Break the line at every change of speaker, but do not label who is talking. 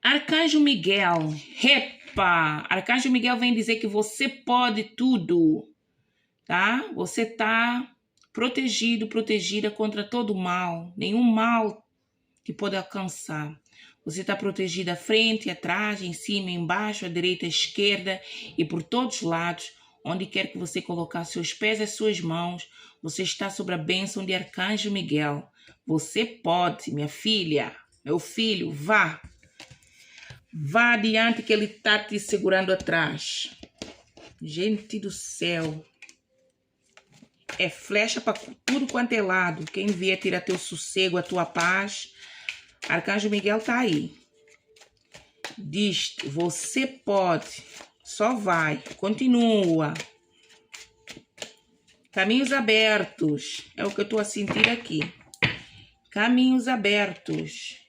Arcanjo Miguel, repa! Arcanjo Miguel vem dizer que você pode tudo, tá? Você tá protegido, protegida contra todo mal, nenhum mal que pode alcançar. Você está protegida à frente, atrás, em cima, embaixo, à direita, à esquerda e por todos os lados. Onde quer que você colocar seus pés e suas mãos, você está sob a bênção de Arcanjo Miguel. Você pode, minha filha, meu filho, vá. Vá adiante que ele está te segurando atrás. Gente do céu. É flecha para tudo quanto é lado. Quem vier tirar teu sossego, a tua paz. Arcanjo Miguel tá aí. Diz, você pode. Só vai. Continua. Caminhos abertos. É o que eu tô a sentir aqui. Caminhos abertos.